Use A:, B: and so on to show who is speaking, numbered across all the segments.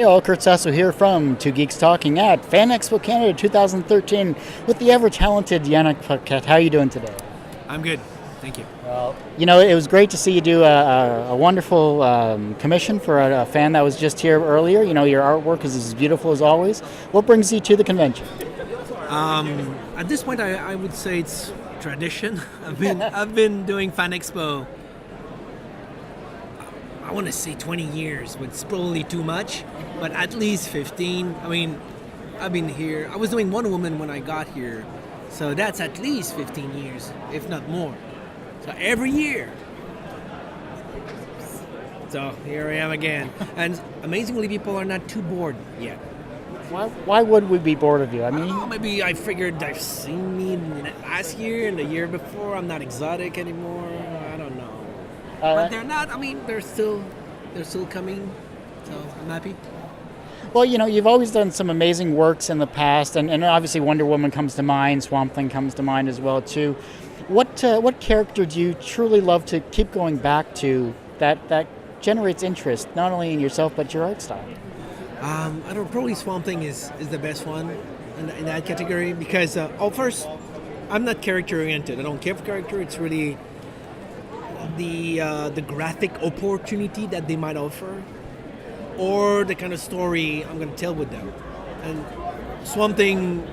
A: all, Kurt Sasso here from Two Geeks Talking at Fan Expo Canada 2013 with the ever-talented Yanick Paquette. How are you doing today?
B: I'm good, thank you.
A: Well, it was great to see you do a wonderful commission for a fan that was just here earlier. Your artwork is as beautiful as always. What brings you to the convention?
B: At this point, I would say it's tradition. I've been doing Fan Expo. I want to say 20 years, but it's probably too much. But at least 15. I've been here. I was doing Wonder Woman when I got here, so that's at least 15 years, if not more. So every year. So here I am again, and amazingly, people are not too bored yet.
A: Why would we be bored of you?
B: Maybe I figured they've seen me last year and the year before. I'm not exotic anymore. I don't know. But they're not. They're still coming. So I'm happy.
A: Well, you've always done some amazing works in the past, and obviously Wonder Woman comes to mind, Swamp Thing comes to mind as well too. What character do you truly love to keep going back to that generates interest not only in yourself but your art style?
B: I don't know, probably Swamp Thing is the best one in that category because first, I'm not character oriented. I don't care for character. It's really the graphic opportunity that they might offer, or the kind of story I'm going to tell with them. And Swamp Thing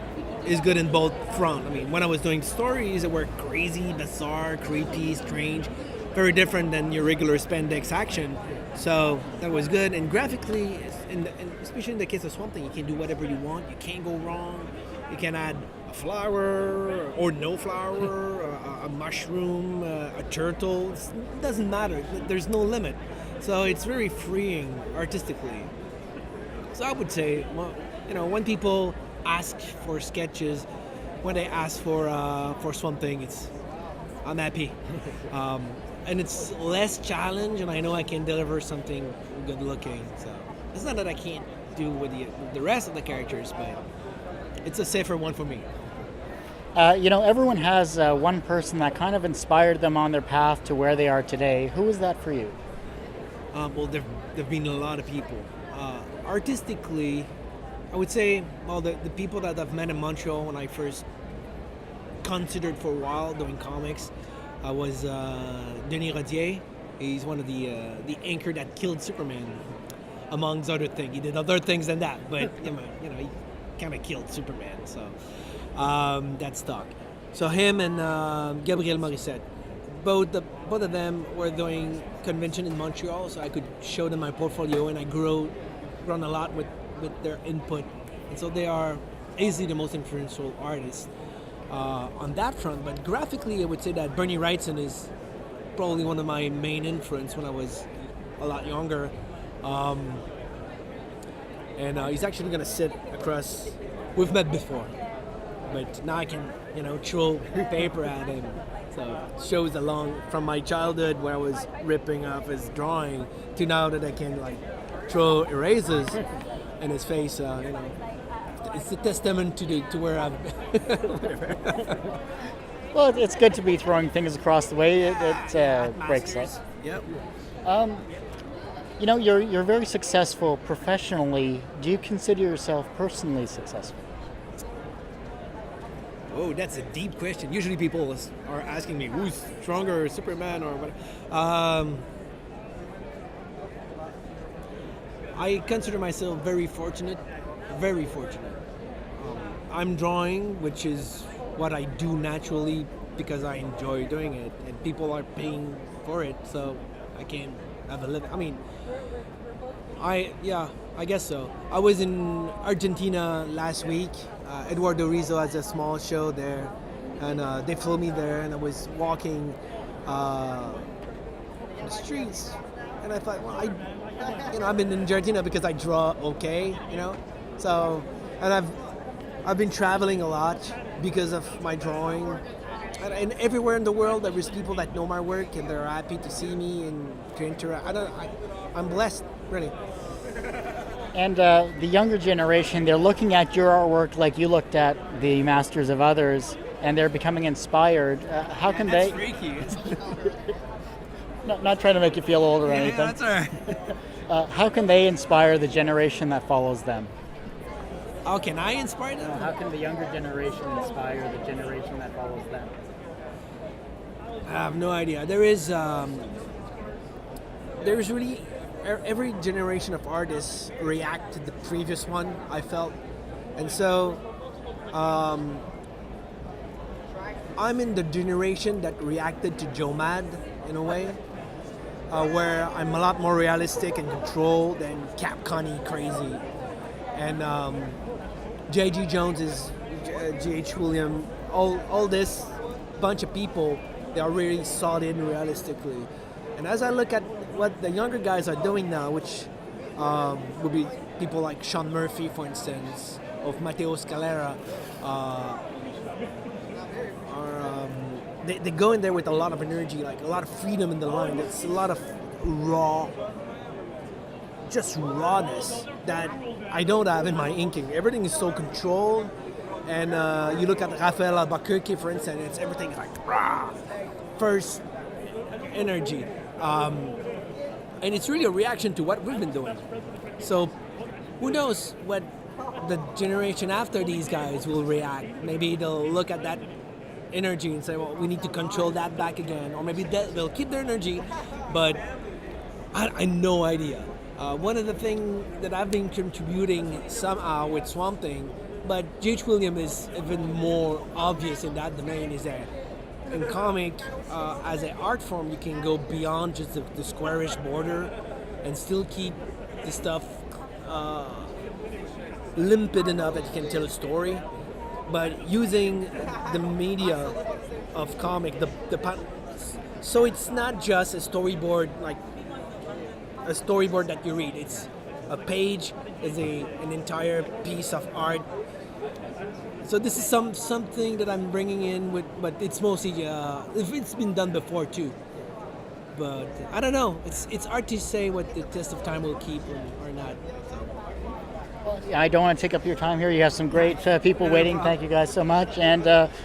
B: is good in both fronts. When I was doing stories that were crazy, bizarre, creepy, strange, very different than your regular spandex action. So that was good. And graphically, and especially in the case of Swamp Thing, you can do whatever you want. You can't go wrong. You can add a flower or no flower, a mushroom, a turtle. It doesn't matter. There's no limit. So it's very freeing artistically. So I would say, when people ask for sketches, when they ask for Swamp Thing, I'm happy. And it's less challenge, and I know I can deliver something good looking. So it's not that I can't do with the rest of the characters, but it's a safer one for me.
A: Everyone has one person that kind of inspired them on their path to where they are today. Who is that for you?
B: Well, there've been a lot of people. Artistically, I would say, the people that I've met in Montreal when I first considered for a while doing comics was Denis Rodier. He's one of the anchor that killed Superman, amongst other things. He did other things than that, but he kind of killed Superman. So that stuck. So him and Gabriel Morissette, both of them were doing convention in Montreal, so I could show them my portfolio, and I grown a lot with their input, and so they are easily the most influential artists on that front. But graphically, I would say that Bernie Wrightson is probably one of my main influence when I was a lot younger, and he's actually going to sit across. We've met before, but now I can throw paper at him. So it shows along from my childhood where I was ripping off his drawing to now that I can throw erasers in his face. It's a testament to where I've whatever.
A: Well, it's good to be throwing things across the way. It breaks up.
B: Yep.
A: You're very successful professionally. Do you consider yourself personally successful?
B: Oh, that's a deep question. Usually people are asking me, who's stronger, Superman or what? I consider myself very fortunate. Very fortunate. I'm drawing, which is what I do naturally because I enjoy doing it, and people are paying for it, so I can have a living. I guess so. I was in Argentina last week. Eduardo Rizzo has a small show there, and they flew me there, and I was walking the streets, and I thought, I've been in Argentina because I draw okay, So, and I've been traveling a lot because of my drawing, and everywhere in the world there is people that know my work and they're happy to see me and to interact. I'm blessed, really.
A: And the younger generation, they're looking at your artwork like you looked at the masters of others, and they're becoming inspired. How can
B: That's
A: they?
B: freaky.
A: Not trying to make you feel old or
B: Yeah,
A: anything.
B: that's all right.
A: How can they inspire the generation that follows them?
B: How can I inspire them?
A: How can the younger generation inspire the generation that follows them?
B: I have no idea. There's really every generation of artists react to the previous one. I felt, and so I'm in the generation that reacted to Joe Mad in a way, where I'm a lot more realistic and controlled than Cap Connie crazy, and J.G. Jones is G.H. William. All this bunch of people, they are really solid and realistically. And as I look at what the younger guys are doing now, which would be people like Sean Murphy, for instance, of Matteo Scalera, they go in there with a lot of energy, like a lot of freedom in the line. It's a lot of just rawness that I don't have in my inking. Everything is so controlled. And you look at Rafael Albuquerque, for instance, everything is like rah, first energy. And it's really a reaction to what we've been doing. So who knows what the generation after these guys will react. Maybe they'll look at that energy and say, well, we need to control that back again. Or maybe they'll keep their energy, but I no idea. One of the things that I've been contributing somehow with Swamp Thing, but J.H. William is even more obvious in that domain, is that in comic, as an art form, you can go beyond just the squarish border and still keep the stuff limpid enough that you can tell a story. But using the media of comic, so it's not just a storyboard, like a storyboard that you read. It's a page, is an entire piece of art. So this is something that I'm bringing in with, but it's mostly it's been done before too. But I don't know. It's hard to say what the test of time will keep or not.
A: I don't want to take up your time here. You have some great people waiting. Thank you guys so much, and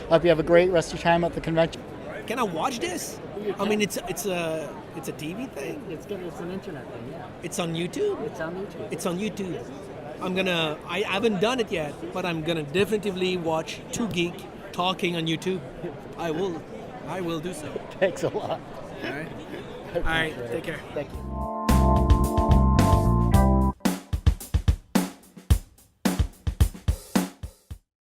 A: hope you have a great rest of your time at the convention.
B: Can I watch this? I mean, it's a TV thing.
A: It's an internet thing. Yeah.
B: It's on YouTube.
A: It's on YouTube.
B: It's on YouTube. I haven't done it yet, but I'm gonna definitively watch two geek talking on YouTube. I will do so.
A: Thanks a lot.
B: All right. Take care.
A: Thank you.